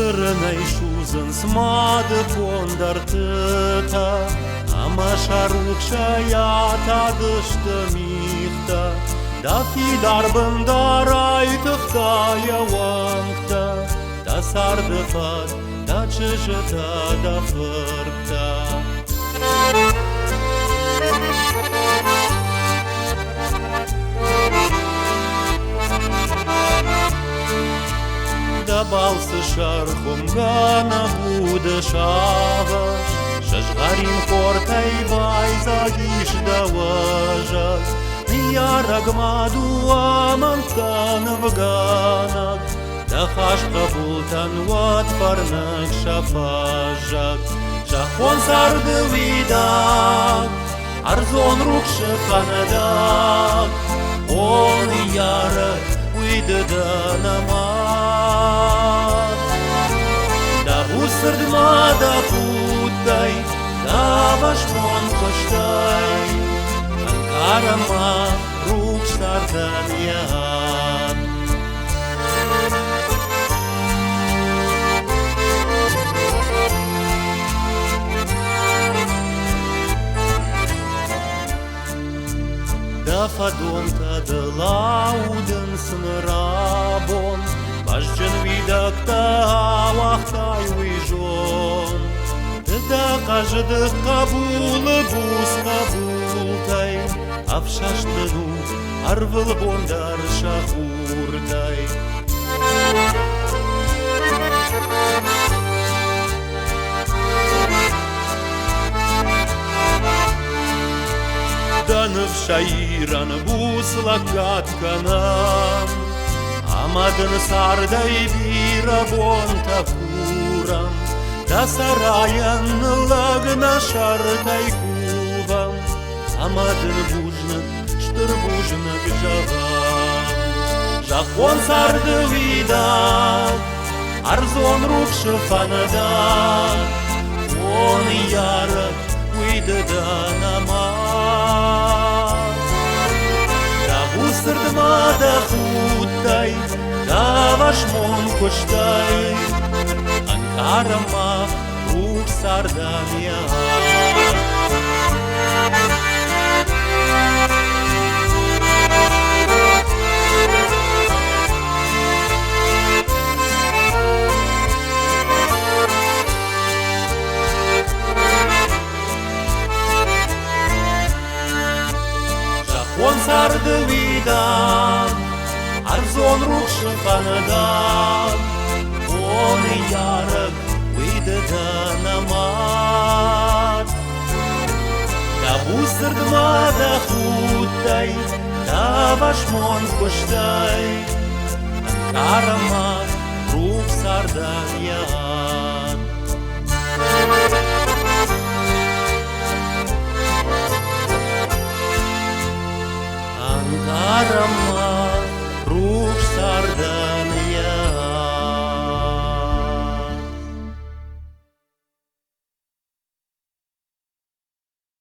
Srnej shuzën s'madë kondartëta, ama sharuk shajata dështë mihta, da fidar bëndaraj të ftaja wangta, da sardë fat, da qëshëta da fërta. Da balë së sharhëm nga në budë shavash, Shëshgarim korta I vajza ishtë da vazhak, Në jarag ma dua më të në vëganak, Da hash kabul të nuat par në kshafazhak, Shahon sardë vidak, Arzon rrug shëkanadak, O në jarag ujtë dë në Da usërd ma da putaj, da vashmon kështaj, Ankara ma rrug shtardan jahat. Da fadon të dë laudën së në rabon, Bash që në vida këta awahta ju I zhon, Të da ka zhëdë kabulë bus kabultaj, Afshash të du arvëll bondar shahurtaj. Da në fshajira në bus lakat kanam, Ama dën sarda I bira bon të kuram, Da sarajan në lag në sharta I kuvam, Ama dën buzhnë, shtër buzhnë gëzhavam. Zhahon sardë vidak, Arzon rrug shëfanadak, O në jarët ujtë dë namat. Da usërd ma da hutaj, Da vashmon kështaj, Ankara ma rrug sardan jahat. Shahon sardë vidan, Arzon rrug shëfanadan, O në jarëg ujtë dë namat. Da usërd ma da hutaj, Da vashmon kështaj, Ankara ma rrug sardan jahat. Ankara ma